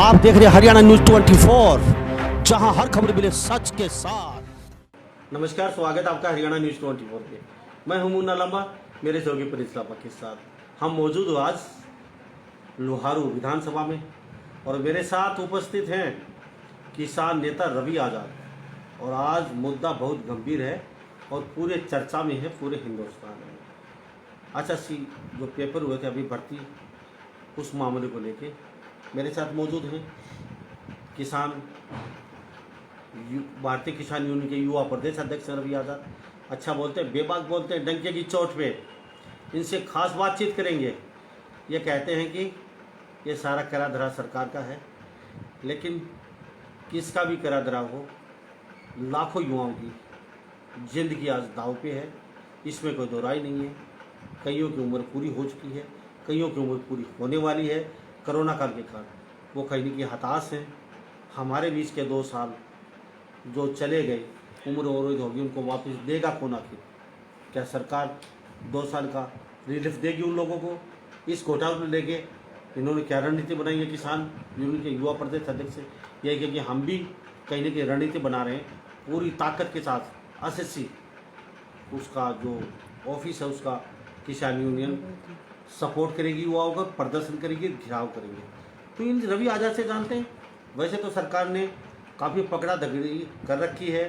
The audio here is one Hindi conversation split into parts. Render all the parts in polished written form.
आप देख रहे हैं हरियाणा न्यूज 24, जहां हर खबर मिले सच के साथ। नमस्कार, स्वागत है आपका हरियाणा न्यूज 24 पे। मैं हूं मुन्ना लंबा, मेरे सहयोगी प्रिंस लांबा के साथ हम मौजूद हो आज लोहारू विधानसभा में, और मेरे साथ उपस्थित हैं किसान नेता रवि आज़ाद। और आज मुद्दा बहुत गंभीर है और पूरे चर्चा में है पूरे हिंदुस्तान में। अच्छा जो पेपर हुए थे अभी भर्ती, उस मामले को लेके मेरे साथ मौजूद हैं किसान भारतीय किसान यूनियन के युवा प्रदेश अध्यक्ष रवि आज़ाद। अच्छा बोलते हैं, बेबाक बोलते हैं, डंके की चोट पे। इनसे खास बातचीत करेंगे। ये कहते हैं कि ये सारा करा धरा सरकार का है, लेकिन किसका भी करा धरा हो, लाखों युवाओं की जिंदगी आज दाव पे है, इसमें कोई दो राय नहीं है। कईयों की उम्र पूरी हो चुकी है, कईयों की उम्र पूरी होने वाली है। कोरोना काल के कारण वो कहीं की हताश हैं। हमारे बीच के 2 साल जो चले गए, उम्र अवरोध होगी, उनको वापस देगा कौन आखिर? क्या सरकार 2 साल का रिलीफ देगी उन लोगों को? इस घोटाले को लेके इन्होंने क्या रणनीति बनाई है किसान यूनियन के युवा प्रदेश अध्यक्ष से? यह है कि हम भी कहीं न कहीं रणनीति बना रहे हैं पूरी ताकत के साथ। एसएससी उसका जो ऑफिस है, उसका किसान यूनियन सपोर्ट करेगी, युवाओं का प्रदर्शन करेगी, घेराव करेंगे। तो इन रवि आज़ाद से जानते हैं। वैसे तो सरकार ने काफ़ी पकड़ा धकड़ी कर रखी है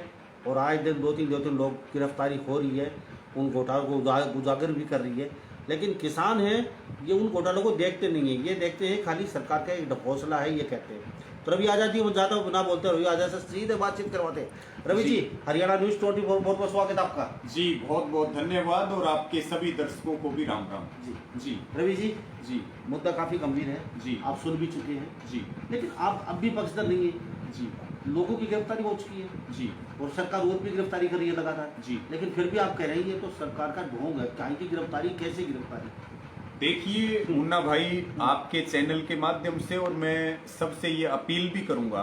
और आए दिन 2-3 लोग गिरफ्तारी हो रही है, उन घोटालों को उजागर भी कर रही है। लेकिन किसान हैं, ये उन घोटालों को देखते नहीं हैं, ये देखते हैं खाली सरकार का एक हौसला है, ये कहते हैं। तो रवि आज़ाद जी, मैं ज़्यादा ना बोलते हैं, रवि आज़ाद से सीधे बातचीत करवाते हैं। रवि जी, हरियाणा न्यूज़ 24 बहुत बहुत स्वागत आपका। जी बहुत बहुत धन्यवाद, और आपके सभी दर्शकों को भी राम राम। जी रवि जी, जी मुद्दा काफ़ी गंभीर है जी, आप सुन भी चुके हैं जी लेकिन आप अब भी पक्षधर नहीं है जी लोगों की गिरफ्तारी हो चुकी है जी और सरकार और भी गिरफ्तारी कर रही है लगातार जी। लेकिन फिर भी आप कह रहे हैं ये तो सरकार का ढोंग है। क्या की गिरफ्तारी, कैसे गिरफ्तारी? देखिए मुन्ना भाई, आपके चैनल के माध्यम से और मैं सबसे ये अपील भी करूंगा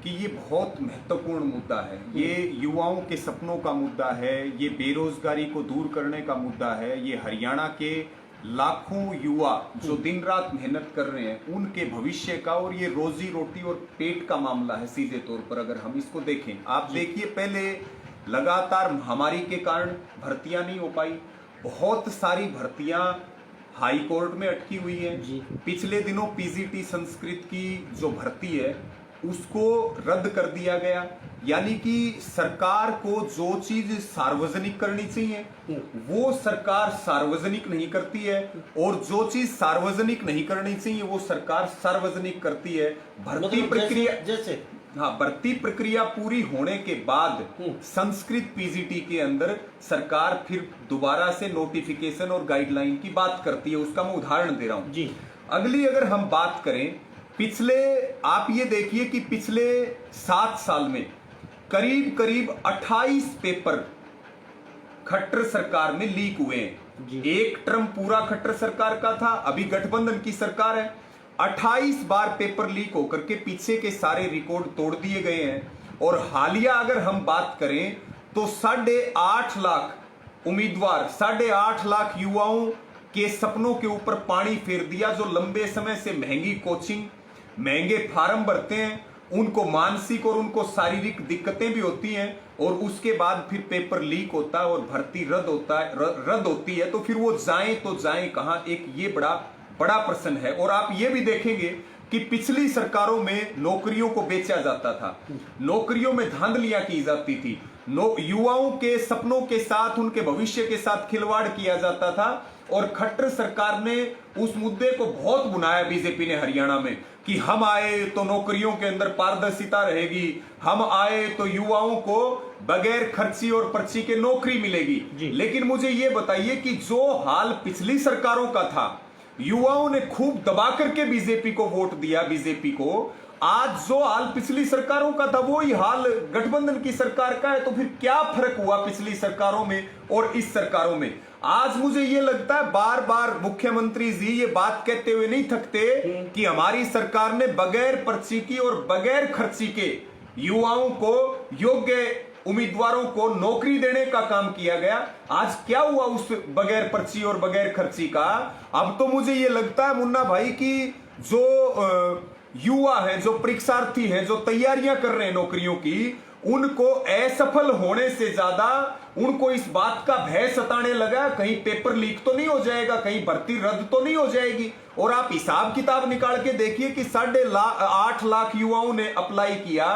कि ये बहुत महत्वपूर्ण मुद्दा है। ये युवाओं के सपनों का मुद्दा है, ये बेरोजगारी को दूर करने का मुद्दा है। ये हरियाणा के लाखों युवा जो दिन रात मेहनत कर रहे हैं, उनके भविष्य का, और ये रोजी रोटी और पेट का मामला है सीधे तौर पर। अगर हम इसको देखें, आप देखिए, पहले लगातार महामारी के कारण भर्तियां नहीं हो पाई, बहुत सारी भर्तियां हाई कोर्ट में अटकी हुई है। पिछले दिनों पीजीटी संस्कृत की जो भर्ती है उसको रद्द कर दिया गया। यानी कि सरकार को जो चीज सार्वजनिक करनी चाहिए वो सरकार सार्वजनिक नहीं करती है, और जो चीज सार्वजनिक नहीं करनी चाहिए वो सरकार सार्वजनिक करती है। भर्ती प्रक्रिया जैसे भर्ती प्रक्रिया पूरी होने के बाद संस्कृत पीजीटी के अंदर सरकार फिर दोबारा से नोटिफिकेशन और गाइडलाइन की बात करती है। उसका मैं उदाहरण दे रहा हूं जी। अगली अगर हम बात करें, पिछले आप ये देखिए कि पिछले 7 साल में करीब करीब 28 पेपर खट्टर सरकार में लीक हुए हैं। एक टर्म पूरा खट्टर सरकार का था, अभी गठबंधन की सरकार है। 28 बार पेपर लीक होकर के पीछे के सारे रिकॉर्ड तोड़ दिए गए हैं। और हालिया अगर हम बात करें तो 8.5 लाख उम्मीदवार, 8.5 लाख युवाओं के सपनों के ऊपर पानी फेर दिया। जो लंबे समय से महंगी कोचिंग, महंगे फार्म भरते हैं, उनको मानसिक और उनको शारीरिक दिक्कतें भी होती हैं, और उसके बाद फिर पेपर लीक होता है और भर्ती रद्द होती है, तो फिर वो जाएं तो जाएं कहां? एक ये बड़ा प्रश्न है। और आप ये भी देखेंगे कि पिछली सरकारों में नौकरियों को बेचा जाता था, नौकरियों में धांधलियां की जाती थी, युवाओं के सपनों के साथ, उनके भविष्य के साथ खिलवाड़ किया जाता था। और खट्टर सरकार ने उस मुद्दे को बहुत बुनाया, बीजेपी ने हरियाणा में, कि हम आए तो नौकरियों के अंदर पारदर्शिता रहेगी, हम आए तो युवाओं को बगैर खर्ची और पर्ची के नौकरी मिलेगी। लेकिन मुझे ये बताइए कि जो हाल पिछली सरकारों का था, युवाओं ने खूब दबा करके बीजेपी को वोट दिया, बीजेपी को, आज जो हाल पिछली सरकारों का था वही हाल गठबंधन की सरकार का है। तो फिर क्या फर्क हुआ पिछली सरकारों में और इस सरकारों में? आज मुझे ये लगता है बार बार मुख्यमंत्री जी ये बात कहते हुए नहीं थकते कि हमारी सरकार ने बगैर पर्ची की और बगैर खर्ची के युवाओं को, योग्य उम्मीदवारों को नौकरी देने का काम किया गया। आज क्या हुआ उस बगैर पर्ची और बगैर खर्ची का? अब तो मुझे ये लगता है मुन्ना भाई कि जो युवा हैं, जो परीक्षार्थी हैं, जो तैयारियां कर रहे हैं नौकरियों की, उनको असफल होने से ज्यादा उनको इस बात का भय सताने लगा कहीं पेपर लीक तो नहीं हो जाएगा, कहीं भर्ती रद्द तो नहीं हो जाएगी। और आप हिसाब किताब निकाल के देखिए कि 8.5 लाख युवाओं ने अप्लाई किया,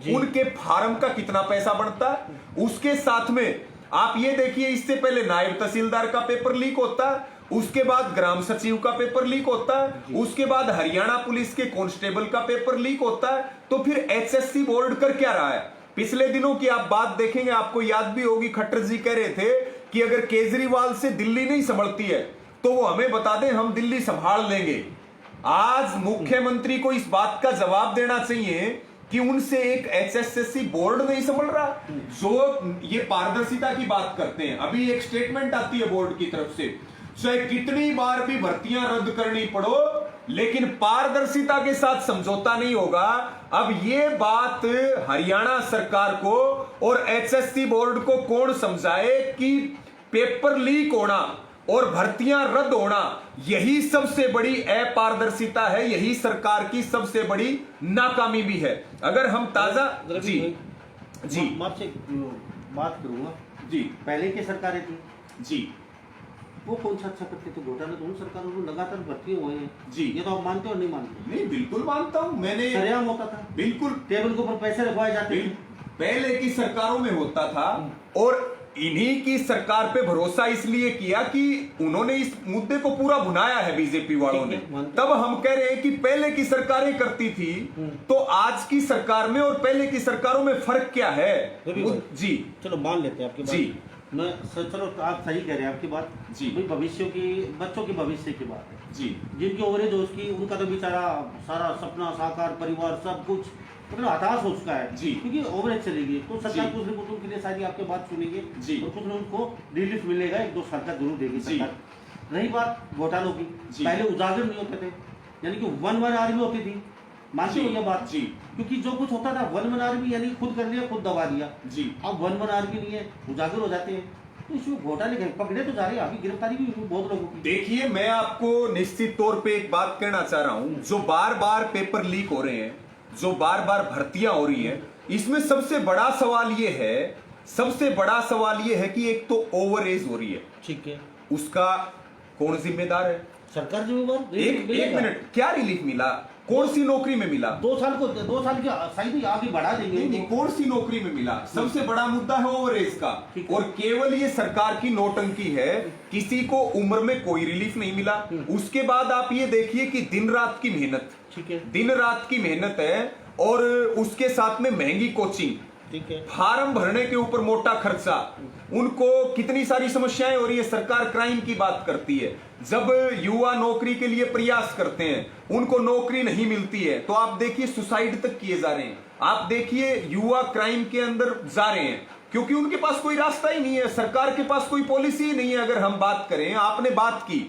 उनके फार्म का कितना पैसा बनता है। उसके साथ में आप ये देखिए, इससे पहले नायब तहसीलदार का पेपर लीक होता है, उसके बाद ग्राम सचिव का पेपर लीक होता है, उसके बाद हरियाणा पुलिस के कांस्टेबल का पेपर लीक होता है। तो फिर एचएससी बोर्ड कर क्या रहा है? पिछले दिनों की आप बात देखेंगे, आपको याद भी होगी, खट्टर जी कह रहे थे कि अगर केजरीवाल से दिल्ली नहीं संभलती है तो वो हमें बता दें, हम दिल्ली संभाल लेंगे। आज मुख्यमंत्री को इस बात का जवाब देना चाहिए कि उनसे एक एचएसएससी बोर्ड नहीं संभल रहा। जो ये पारदर्शिता की बात करते हैं, अभी एक स्टेटमेंट आती है बोर्ड की तरफ से, चाहे कितनी बार भी भर्तियां रद्द करनी पड़ो लेकिन पारदर्शिता के साथ समझौता नहीं होगा। अब ये बात हरियाणा सरकार को और एचएससी बोर्ड को कौन समझाए कि पेपर लीक होना और भर्तियां रद्द होना यही सबसे बड़ी अपारदर्शिता है, यही सरकार की सबसे बड़ी नाकामी भी है। अगर हम ताजा जी मैं आपसे बात करूंगा जी, पहले की सरकारें थी जी, वो कौन सा अच्छा करते थे? घोटाला तो उन सरकारों को लगातार भर्ती हुए हैं जी। ये तो आप मानते हो नहीं मानते? नहीं, बिल्कुल मानता हूं। मैंने सरेआम होता था, बिल्कुल टेबल के ऊपर पैसे रखवाए जाते थे। पहले की सरकारों में होता था और इन्हीं की सरकार पे भरोसा इसलिए किया कि उन्होंने इस मुद्दे को पूरा भुनाया है बीजेपी वालों ने। तब हम कह रहे हैं कि पहले की सरकारें करती थी, तो आज की सरकार में और पहले की सरकारों में फर्क क्या है? जी चलो मान लेते हैं आपकी बात जी। मैं चलो आप सही कह रहे हैं आपकी बात जी। भाई भविष्य की, बच्चों की भविष्य की बात है जी, जिनकी ओवरेज हो उसकी, उनका तो बेचारा सारा सपना साकार परिवार सब कुछ मतलब हताश हो चुका है जी। क्योंकि ओवरेज चलेगी तो सरकार जी। कुछ न कुछ उनके लिए शायद आपकी बात सुनेंगे जी। और कुछ न उनको रिलीफ मिलेगा, 1-2 साल का जरूर देगी जी। सरकार। रही बात घोटालों की, जी। पहले उजागर नहीं होते थे, यानी कि 1-1 आर्मी होती थी, मानते हो जी। ये बात? जी। क्योंकि जो कुछ होता था 1-1 आर्मी यानी खुद कर लिया खुद दबा दिया। जी। अब 1-1 आर्मी नहीं है, उजागर हो जाते हैं, तो इसमें घोटाले पकड़े तो जा रहे हैं, अभी गिरफ्तारी भी हुई बहुत लोगों की। देखिए, मैं आपको निश्चित तौर पे एक बात कहना चाह रहा हूं, जो बार बार पेपर लीक हो रहे हैं, जो बार बार भर्तियां हो रही हैं, इसमें सबसे बड़ा सवाल ये है कि एक तो ओवर एज हो रही है, ठीक है, उसका कौन जिम्मेदार है? सरकार जिम्मेदार। एक मिनट, क्या रिलीफ मिला? कौन सी नौकरी में मिला? 2 साल की शायद आगे बढ़ा देंगे। नहीं, कौन सी नौकरी में मिला? सबसे बड़ा मुद्दा है ओवरेज का, ठीक है। और केवल ये सरकार की नौटंकी है, किसी को उम्र में कोई रिलीफ नहीं मिला। उसके बाद आप ये देखिए कि दिन रात की मेहनत, ठीक है, दिन रात की मेहनत है, और उसके साथ में महंगी कोचिंग, ठीक है, फार्म भरने के ऊपर मोटा खर्चा, उनको कितनी सारी समस्याएं हो रही है। सरकार क्राइम की बात करती है, जब युवा नौकरी के लिए प्रयास करते हैं उनको नौकरी नहीं मिलती है, तो आप देखिए सुसाइड तक किए जा रहे हैं, आप देखिए युवा क्राइम के अंदर जा रहे हैं, क्योंकि उनके पास कोई रास्ता ही नहीं है, सरकार के पास कोई पॉलिसी ही नहीं है। अगर हम बात करें, आपने बात की,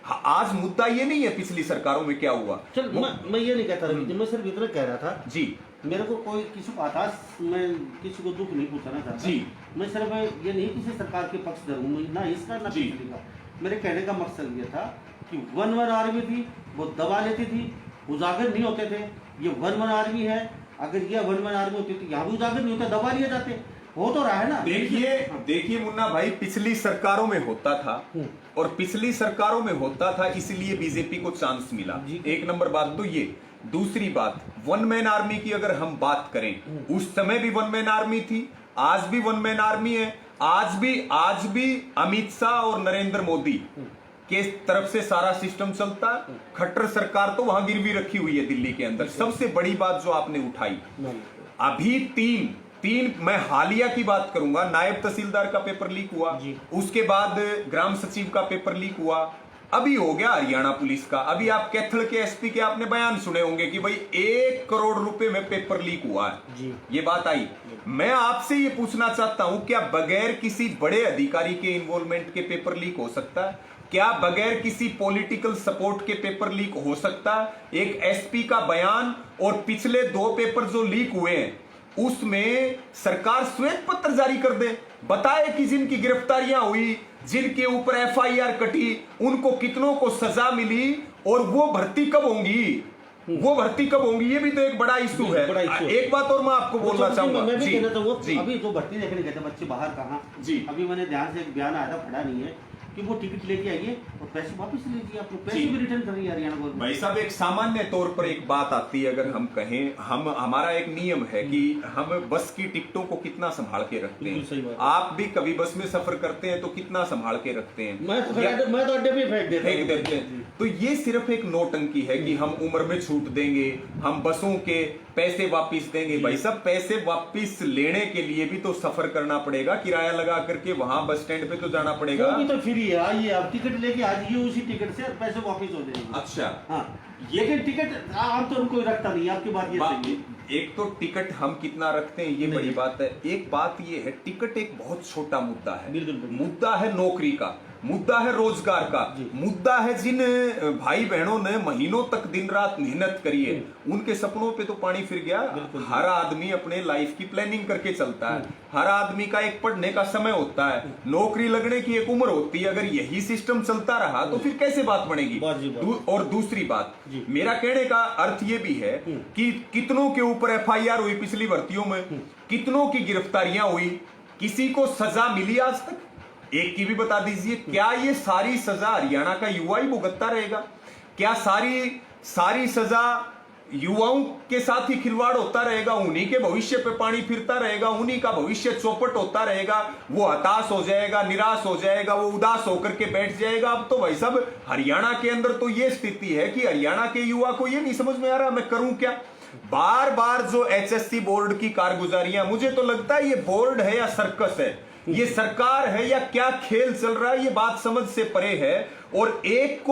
आज मुद्दा ये नहीं है पिछली सरकारों में क्या हुआ। चल मैं ये नहीं कहता रवि, मैं सिर्फ इतना कह रहा था जी, मेरे को कोई किसी को हताश, मैं किसी को दुख नहीं पहुंचाना चाहता जी। मैं सिर्फ ये नहीं किसी सरकार के पक्ष धरूँ, ना इसका ना जी। पिछली का। मेरे कहने का मकसद ये था कि 1-1 आर्मी थी, वो दबा लेती थी, उजागर नहीं होते थे। ये 1-1 आर्मी है, अगर ये 1-1 आर्मी होती तो यहाँ भी उजागर नहीं होता, दबा लिए जाते। हो तो रहा है ना। देखिए मुन्ना भाई, पिछली सरकारों में होता था, और पिछली सरकारों में होता था इसलिए बीजेपी को चांस मिला। एक नंबर बात तो ये। दूसरी बात, 1 मैन आर्मी की अगर हम बात करें, उस समय भी 1 मैन आर्मी थी, आज भी 1 मैन आर्मी है। आज भी अमित शाह और नरेंद्र मोदी के तरफ से सारा सिस्टम चलता। खट्टर सरकार तो वहां गिरवी रखी हुई है दिल्ली के अंदर। सबसे बड़ी बात जो आपने उठाई, अभी तीन मैं हालिया की बात करूंगा, नायब तहसीलदार का पेपर लीक हुआ, उसके बाद ग्राम सचिव का पेपर लीक हुआ, अभी हो गया हरियाणा पुलिस का। अभी आप कैथल के एसपी के आपने बयान सुने होंगे कि भाई 1 करोड़ रुपए में पेपर लीक हुआ है, ये बात आई। मैं आपसे ये पूछना चाहता हूं, क्या बगैर किसी बड़े अधिकारी के इन्वॉल्वमेंट के पेपर लीक हो सकता है? क्या बगैर किसी पॉलिटिकल सपोर्ट के पेपर लीक हो सकता है? एक एसपी का बयान और पिछले 2 पेपर जो लीक हुए हैं उसमें सरकार श्वेत पत्र जारी कर दे, बताए कि जिनकी गिरफ्तारियां हुई, जिनके ऊपर एफआईआर कटी, उनको कितनों को सजा मिली और वो भर्ती कब होंगी। वो भर्ती कब होंगी, ये भी तो एक बड़ा इशू है। बड़ा issue है। एक बात और मैं आपको बोलना चाहूंगा। मैं भी जी, कहना चाहूंगा, जी, अभी जो भर्ती देखने गए थे बच्चे बाहर कहाँ, जी। अभी मैंने ध्यान से एक बयान आया था, पढ़ा नहीं है, कि वो टिकट लेके आइए और पैसे वापस लीजिए, आपको पैसे जी। भी रिटर्न कर रही है हरियाणा गवर्नमेंट। भाई साहब, एक सामान्य तौर पर एक बात आती है, अगर हम कहें, हमारा एक नियम है कि हम बस की टिकटों को कितना संभाल के रखते बिल्कुल सही हैं। बात है। आप भी कभी बस में सफर करते हैं तो कितना संभाल के रखते हैं। मैं तो अड्डे पे फेंक देते हैं। तो ये सिर्फ एक नौटंकी है कि हम उम्र में छूट देंगे, हम बसों के पैसे वापस देंगे। भाई साहब, पैसे वापस लेने के लिए भी तो सफर करना पड़ेगा, किराया लगा करके वहां बस स्टैंड पे तो जाना पड़ेगा। वो भी तो फ्री है, आइए आप टिकट लेके आ जाइए, उसी टिकट से पैसे वापस हो जाएंगे। अच्छा, हाँ, लेकिन टिकट आमतौर कोई रखता नहीं है, आपकी बात ये सही है। एक तो टिकट हम कितना रखते हैं ये बड़ी बात है। एक बात ये है, टिकट एक बहुत छोटा मुद्दा है। बिल्कुल। मुद्दा है नौकरी का, मुद्दा है रोजगार का, मुद्दा है जिन भाई बहनों ने महीनों तक दिन रात मेहनत करी है, उनके सपनों पे तो पानी फिर गया। हर आदमी अपने लाइफ की प्लानिंग करके चलता है, हर आदमी का एक पढ़ने का समय होता है, नौकरी लगने की एक उम्र होती है। अगर यही सिस्टम चलता रहा तो फिर कैसे बात बनेगी। और दूसरी बात, मेरा कहने का अर्थ ये भी है कि कितनों के ऊपर FIR हुई पिछली भर्तियों में, कितनों की गिरफ्तारियां हुई, किसी को सजा मिली आज तक? एक की भी बता दीजिए। क्या ये सारी सजा हरियाणा का युवा ही भुगतता रहेगा? क्या सारी सजा युवाओं के साथ ही खिलवाड़ होता रहेगा? उन्हीं के भविष्य पे पानी फिरता रहेगा, उन्हीं का भविष्य चौपट होता रहेगा। वो हताश हो जाएगा, निराश हो जाएगा, वो उदास होकर के बैठ जाएगा। अब तो भाई साहब, हरियाणा के अंदर तो ये स्थिति है कि हरियाणा के युवा को ये नहीं समझ में आ रहा मैं करूं क्या। बार बार जो HSC बोर्ड की कारगुजारियां, मुझे तो लगता है ये बोर्ड है या सर्कस है, ये सरकार है या क्या खेल चल रहा है, ये बात समझ से परे है। और एक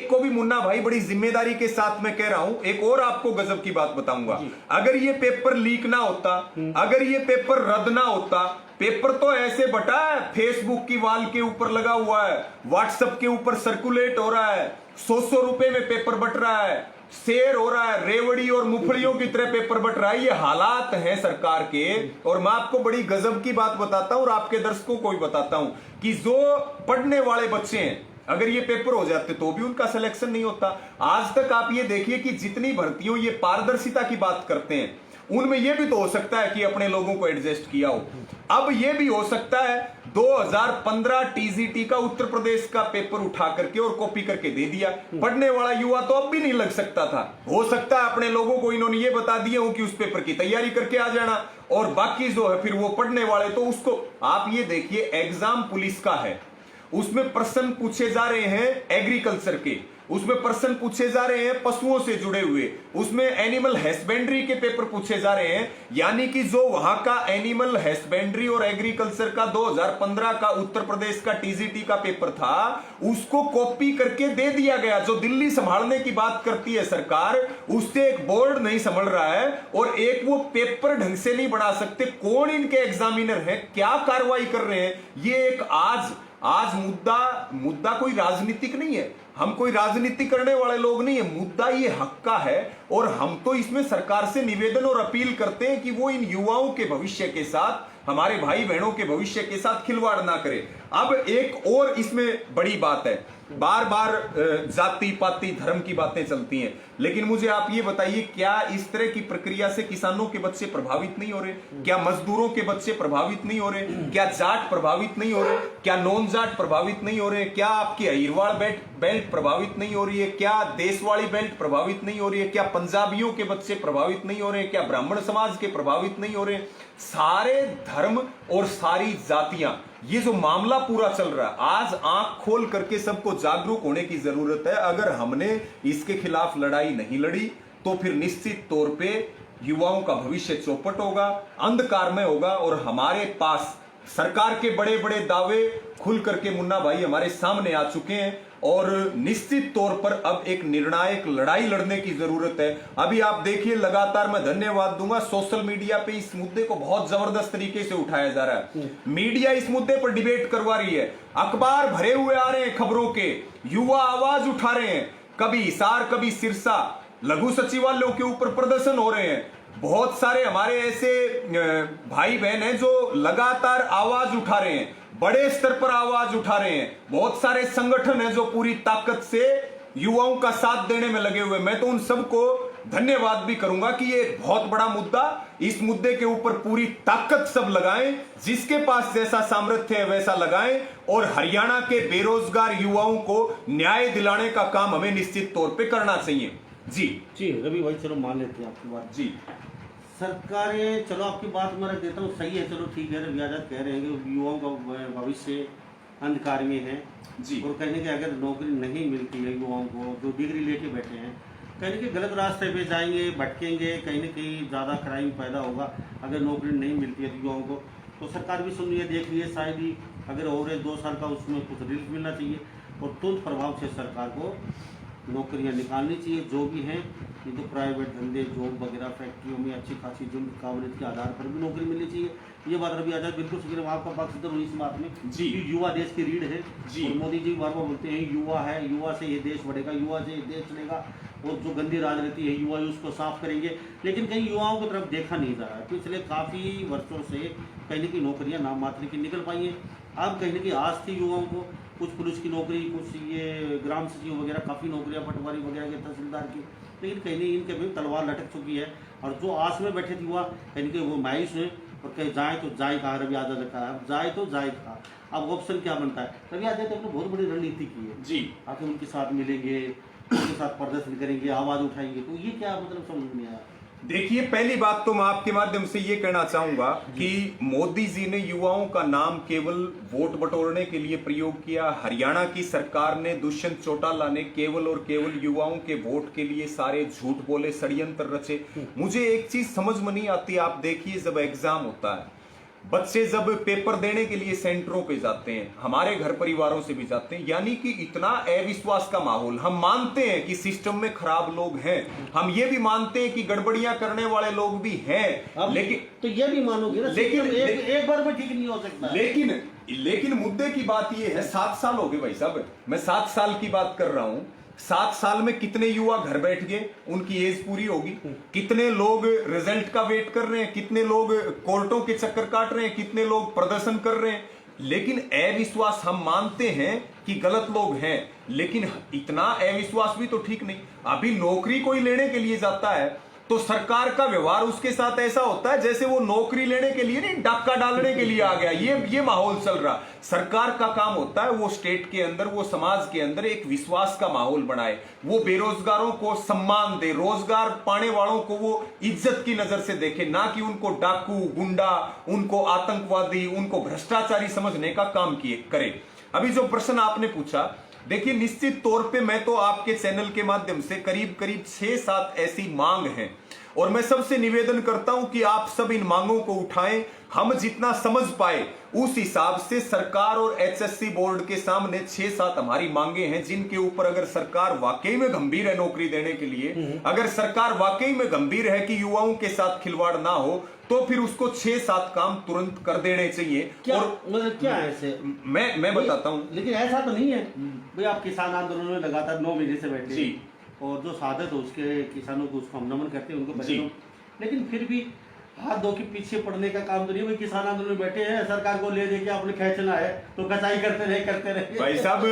को भी मुन्ना भाई, बड़ी जिम्मेदारी के साथ मैं कह रहा हूं, एक और आपको गजब की बात बताऊंगा। अगर ये पेपर लीक ना होता, अगर ये पेपर रद्द ना होता, पेपर तो ऐसे बटा है, फेसबुक की वॉल के ऊपर लगा हुआ है, व्हाट्सएप के ऊपर सर्कुलेट हो रहा है, 100 रुपए में पेपर बट रहा है, शेयर हो रहा है, रेवड़ी और मुफड़ियों की तरह पेपर बट रहा है। ये हालात हैं सरकार के। और मैं आपको बड़ी गजब की बात बताता हूं और आपके दर्शकों को भी बताता हूं कि जो पढ़ने वाले बच्चे हैं, अगर ये पेपर हो जाते तो भी उनका सिलेक्शन नहीं होता। आज तक आप ये देखिए कि जितनी भर्तियों, ये पारदर्शिता की बात करते हैं, उनमें यह भी तो हो सकता है कि अपने लोगों को एडजस्ट किया हो। अब यह भी हो सकता है 2015 TGT का उत्तर प्रदेश का पेपर उठा करके और कॉपी करके दे दिया। पढ़ने वाला युवा तो अब भी नहीं लग सकता था। हो सकता है अपने लोगों को इन्होंने ये बता दिया हो कि उस पेपर की तैयारी करके आ जाना, और बाकी जो है फिर वो पढ़ने वाले तो उसको, आप ये देखिए, एग्जाम पुलिस का है, उसमें प्रश्न पूछे जा रहे हैं एग्रीकल्चर के, उसमें प्रश्न पूछे जा रहे हैं पशुओं से जुड़े हुए, उसमें एनिमल हस्बेंड्री के पेपर पूछे जा रहे हैं। यानी कि जो वहां का एनिमल हस्बेंड्री और एग्रीकल्चर का 2015 का उत्तर प्रदेश का TGT का पेपर था, उसको कॉपी करके दे दिया गया। जो दिल्ली संभालने की बात करती है सरकार, उससे एक बोर्ड नहीं संभल रहा है और एक वो पेपर ढंग से नहीं बना सकते। कौन इनके एग्जामिनर है, क्या कार्रवाई कर रहे हैं? ये एक आज मुद्दा कोई राजनीतिक नहीं है, हम कोई राजनीति करने वाले लोग नहीं है, मुद्दा ये हक का है। और हम तो इसमें सरकार से निवेदन और अपील करते हैं कि वो इन युवाओं के भविष्य के साथ, हमारे भाई बहनों के भविष्य के साथ खिलवाड़ ना करे। अब एक और इसमें बड़ी बात है, बार बार जाति पाति धर्म की बातें चलती हैं, लेकिन मुझे आप ये बताइए, क्या इस तरह की प्रक्रिया से किसानों के बच्चे प्रभावित नहीं हो रहे? क्या मजदूरों के बच्चे प्रभावित नहीं हो रहे? क्या जाट प्रभावित नहीं हो रहे? क्या नॉन जाट प्रभावित नहीं हो रहे? क्या आपकी अहिरवाड़ बेल्ट प्रभावित नहीं हो रही है? क्या देशवाड़ी बेल्ट प्रभावित नहीं हो रही है? क्या पंजाबियों के बच्चे प्रभावित नहीं हो रहे? क्या ब्राह्मण समाज के प्रभावित नहीं हो रहे? सारे धर्म और सारी जातियां, ये जो मामला पूरा चल रहा है, आज आंख खोल करके सबको जागरूक होने की जरूरत है। अगर हमने इसके खिलाफ लड़ाई नहीं लड़ी तो फिर निश्चित तौर पे युवाओं का भविष्य चौपट होगा, अंधकार में होगा। और हमारे पास सरकार के बड़े बड़े दावे खुल करके मुन्ना भाई हमारे सामने आ चुके हैं और निश्चित तौर पर अब एक निर्णायक लड़ाई लड़ने की जरूरत है। अभी आप देखिए, लगातार मैं धन्यवाद दूंगा, सोशल मीडिया पे इस मुद्दे को बहुत जबरदस्त तरीके से उठाया जा रहा है। मीडिया इस मुद्दे पर डिबेट करवा रही है, अखबार भरे हुए आ रहे हैं खबरों के, युवा आवाज उठा रहे हैं, कभी हिसार कभी सिरसा, लघु सचिवालयों के ऊपर प्रदर्शन हो रहे हैं। बहुत सारे हमारे ऐसे भाई बहन हैं जो लगातार आवाज उठा रहे हैं, बड़े स्तर पर आवाज उठा रहे हैं। बहुत सारे संगठन हैं जो पूरी ताकत से युवाओं का साथ देने में लगे हुए। मैं तो उन सबको धन्यवाद भी करूंगा कि ये बहुत बड़ा मुद्दा, इस मुद्दे के ऊपर पूरी ताकत सब लगाएं, जिसके पास जैसा सामर्थ्य है वैसा लगाएं, और हरियाणा के बेरोजगार युवाओं को न्याय दिलाने का काम हमें निश्चित तौर पे करना चाहिए। जी रवि भाई, चलो मान लेते हैं आपकी बात। जी सरकारें, चलो आपकी बात मैं रख देता हूँ, सही है, चलो ठीक है, रवि आजाद कह रहे हैं कि युवाओं का भविष्य अंधकार में है जी। और कहने की अगर नौकरी नहीं मिलती है युवाओं को जो डिग्री लेके बैठे हैं, कहने के गलत रास्ते पे जाएंगे, भटकेंगे, कहीं ना कहीं ज़्यादा क्राइम पैदा होगा अगर नौकरी नहीं मिलती है युवाओं को। तो सरकार भी सुन रही है, देख रही है, शायद ही अगर और 2 साल का उसमें कुछ रिलीफ मिलना चाहिए और तुरंत प्रभाव से सरकार को नौकरियां निकालनी चाहिए जो भी हैं। ये तो प्राइवेट धंधे, जॉब वगैरह, फैक्ट्रियों में अच्छी खासी जो काबिलियत के आधार पर भी नौकरी मिलनी चाहिए। ये बात रवि आजाद बिल्कुल सही है, आपका पक्षधर हूँ इस बात में जी। कि युवा देश की रीढ़ है जी। और मोदी जी बार बार बोलते हैं युवा है, युवा से ये देश बढ़ेगा, युवा से ये देश चलेगा, और जो गंदी राजनीति है युवा उसको साफ करेंगे। लेकिन कहीं युवाओं की तरफ देखा नहीं जा रहा है। पिछले काफ़ी वर्षों से कहीं ना कहीं नौकरियां नाम मात्र की निकल पाई हैं। अब कहीं ना कहीं आज थी युवाओं को, कुछ पुलिस की नौकरी, कुछ ये ग्राम सचिव वगैरह, काफ़ी नौकरियां पटवारी वगैरह के, तहसीलदार की, लेकिन कहीं नहीं इनके भी तलवार लटक चुकी है। और जो आस में बैठे थे युवा कहीं के वो मायूस हैं और कहीं जाए तो जाए कहा, रवि आजाद ने कहा, अब जाए तो जाए कहा। अब ऑप्शन क्या बनता है? रवि आजाद ने बहुत बड़ी रणनीति की है जी। आखिर उनके साथ मिलेंगे, उनके साथ प्रदर्शन करेंगे, आवाज़ उठाएंगे, तो ये क्या मतलब समझ नहीं आया। देखिए, पहली बात तो मैं आपके माध्यम से ये कहना चाहूंगा कि मोदी जी ने युवाओं का नाम केवल वोट बटोरने के लिए प्रयोग किया। हरियाणा की सरकार ने दुष्यंत चौटाला ने केवल और केवल युवाओं के वोट के लिए सारे झूठ बोले, षड्यंत्र रचे। मुझे एक चीज समझ में नहीं आती। आप देखिए, जब एग्जाम होता है, बच्चे जब पेपर देने के लिए सेंटरों पे जाते हैं, हमारे घर परिवारों से भी जाते हैं, यानी कि इतना अविश्वास का माहौल। हम मानते हैं कि सिस्टम में खराब लोग हैं, हम ये भी मानते हैं कि गड़बड़ियां करने वाले लोग भी हैं, लेकिन तो ये भी मानोगे ना, लेकिन एक बार में ठीक नहीं हो सकता। लेकिन मुद्दे की बात ये है, 7 साल हो गए भाई साहब, मैं 7 साल की बात कर रहा हूं। 7 साल में कितने युवा घर बैठ गए, उनकी एज पूरी होगी, कितने लोग रिजल्ट का वेट कर रहे हैं, कितने लोग कोर्टों के चक्कर काट रहे हैं, कितने लोग प्रदर्शन कर रहे हैं। लेकिन अविश्वास, हम मानते हैं कि गलत लोग हैं, लेकिन इतना अविश्वास भी तो ठीक नहीं। अभी नौकरी कोई लेने के लिए जाता है तो सरकार का व्यवहार उसके साथ ऐसा होता है जैसे वो नौकरी लेने के लिए नहीं, डाका डालने के लिए आ गया। ये माहौल चल रहा। सरकार का काम होता है वो स्टेट के अंदर, वो समाज के अंदर एक विश्वास का माहौल बनाए, वो बेरोजगारों को सम्मान दे, रोजगार पाने वालों को वो इज्जत की नजर से देखे, ना कि उनको डाकू, गुंडा, उनको आतंकवादी, उनको भ्रष्टाचारी समझने का काम करे। अभी जो प्रश्न आपने पूछा, देखिए, निश्चित तौर पे मैं तो आपके चैनल के माध्यम से करीब 6-7 ऐसी मांग हैं, और मैं सबसे निवेदन करता हूं कि आप सब इन मांगों को उठाएं। हम जितना समझ पाए उस हिसाब से सरकार और एचएससी बोर्ड के सामने 6-7 हमारी मांगे हैं, जिनके ऊपर अगर सरकार वाकई में गंभीर है नौकरी देने के लिए, अगर सरकार वाकई में गंभीर है कि युवाओं के साथ खिलवाड़ ना हो, तो फिर उसको 6-7 काम तुरंत कर देने चाहिए। क्या और मतलब क्या है ऐसे? मैं बताता हूं। लेकिन ऐसा तो नहीं है भाई, आप किसान आंदोलन में लगातार 9 महीने से बैठे जी, और जो साधक है उसके किसानों को उसको हम नमन करते हैं, उनको जी। लेकिन फिर भी हाथ धो के पीछे पड़ने का काम तो नहीं। भाई किसान आंदोलन में बैठे हैं, सरकार को ले दे के आपने खींचना है तो कचाई करते रहे। भाई साहब,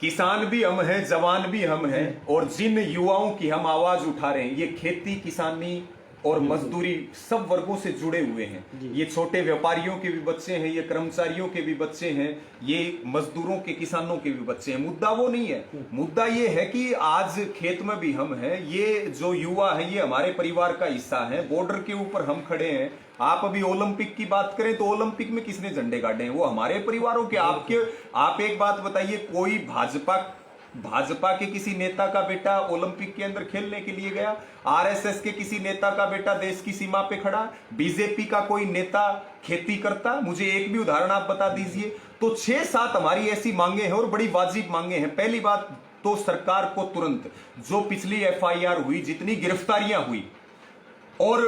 किसान भी हम हैं, जवान भी हम हैं, और जिन युवाओं की हम आवाज उठा रहे हैं, ये खेती, किसानी और मजदूरी सब वर्गों से जुड़े हुए हैं। ये छोटे व्यापारियों के भी बच्चे हैं, ये कर्मचारियों के भी बच्चे हैं, ये मजदूरों के, किसानों के भी बच्चे हैं। मुद्दा वो नहीं है। मुद्दा ये है कि आज खेत में भी हम हैं, ये जो युवा है ये हमारे परिवार का हिस्सा है। बॉर्डर के ऊपर हम खड़े हैं। आप अभी ओलंपिक की बात करें तो ओलंपिक में किसने झंडे गाड़े हैं? वो हमारे परिवारों के। आप एक बात बताइए, कोई भाजपा के किसी नेता का बेटा ओलंपिक के अंदर खेलने के लिए गया? आरएसएस के किसी नेता का बेटा देश की सीमा पे खड़ा? बीजेपी का कोई नेता खेती करता? मुझे एक भी उदाहरण आप बता दीजिए। तो 6-7 हमारी ऐसी मांगे हैं और बड़ी वाजिब मांगे हैं। पहली बात तो सरकार को तुरंत जो पिछली एफआईआर हुई, जितनी गिरफ्तारियां हुई, और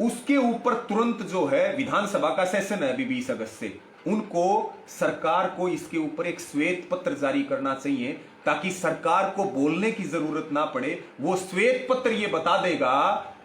उसके ऊपर तुरंत जो है विधानसभा का सेशन है अभी 20 अगस्त से, उनको सरकार को इसके ऊपर एक श्वेत पत्र जारी करना चाहिए, ताकि सरकार को बोलने की जरूरत ना पड़े। वो श्वेत पत्र ये बता देगा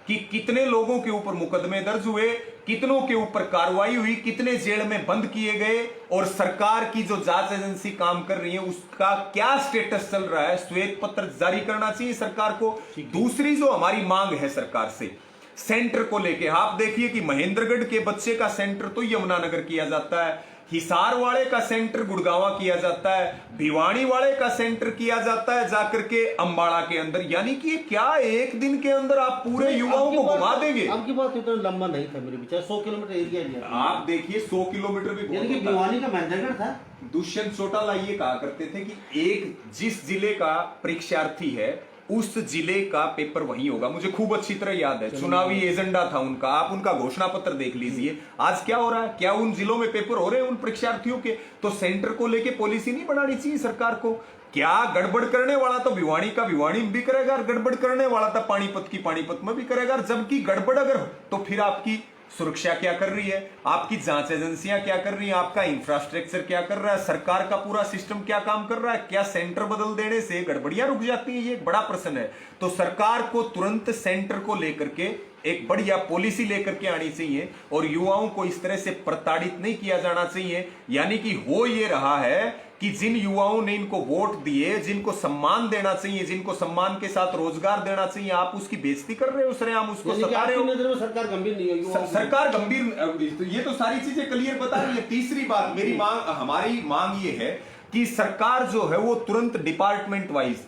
कि कितने लोगों के ऊपर मुकदमे दर्ज हुए, कितनों के ऊपर कार्रवाई हुई, कितने जेल में बंद किए गए, और सरकार की जो जांच एजेंसी काम कर रही है उसका क्या स्टेटस चल रहा है। श्वेत पत्र जारी करना चाहिए सरकार को। दूसरी जो हमारी मांग है सरकार से, सेंटर को लेके, आप देखिए कि महेंद्रगढ़ के बच्चे का सेंटर तो यमुनानगर किया जाता है, हिसार वाले का सेंटर गुड़गांवा किया जाता है, भिवानी वाले का सेंटर किया जाता है जाकर के अंबाड़ा के अंदर। यानी कि क्या एक दिन के अंदर आप पूरे युवाओं को घुमा देंगे? आपकी बात इतना लंबा नहीं था मेरे विचार, 100 किलोमीटर एरिया लिया। आप देखिए 100 किलोमीटर भी यानी कि भिवानी का महेंद्रगढ़ था। दुष्यंत चौटाला ये कहा करते थे कि एक जिस जिले का परीक्षार्थी है उस जिले का पेपर वहीं होगा। मुझे खूब अच्छी तरह याद है, चुनावी एजेंडा था उनका। आप उनका घोषणा पत्र देख लीजिए। आज क्या हो रहा है? क्या उन जिलों में पेपर हो रहे हैं उन परीक्षार्थियों के? तो सेंटर को लेके पॉलिसी नहीं बनानी चाहिए सरकार को? क्या गड़बड़ करने वाला तो भिवानी का भिवानी में भी करेगा, गड़बड़ करने वाला था पानीपत की पानीपत में भी करेगा। जबकि गड़बड़ अगर हो तो फिर आपकी सुरक्षा क्या कर रही है, आपकी जांच एजेंसियां क्या कर रही हैं, आपका इंफ्रास्ट्रक्चर क्या कर रहा है, सरकार का पूरा सिस्टम क्या काम कर रहा है? क्या सेंटर बदल देने से गड़बड़ियां रुक जाती है? ये एक बड़ा प्रश्न है। तो सरकार को तुरंत सेंटर को लेकर के एक बढ़िया पॉलिसी लेकर के आनी चाहिए और युवाओं को इस तरह से प्रताड़ित नहीं किया जाना चाहिए। यानी कि हो ये रहा है कि जिन युवाओं ने इनको वोट दिए, जिनको सम्मान देना चाहिए, जिनको सम्मान के साथ रोजगार देना चाहिए, आप उसकी बेइज्जती कर रहे हो, सरेआम उसको सता रहे हो। नजर में सरकार गंभीर नहीं होगी। सरकार गंभीर, ये तो सारी चीजें क्लियर बता रही है। तीसरी बात मेरी मांग, हमारी मांग ये है कि सरकार जो है वो तुरंत डिपार्टमेंट वाइज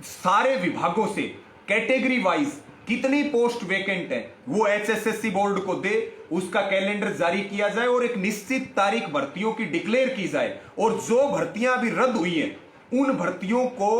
सारे विभागों से कैटेगरी वाइज कितनी पोस्ट वेकेंट है वो एचएसएससी बोर्ड को दे, उसका कैलेंडर जारी किया जाए और एक निश्चित तारीख भर्तियों की डिक्लेयर की जाए। और जो भर्तियां अभी रद्द हुई हैं उन भर्तियों को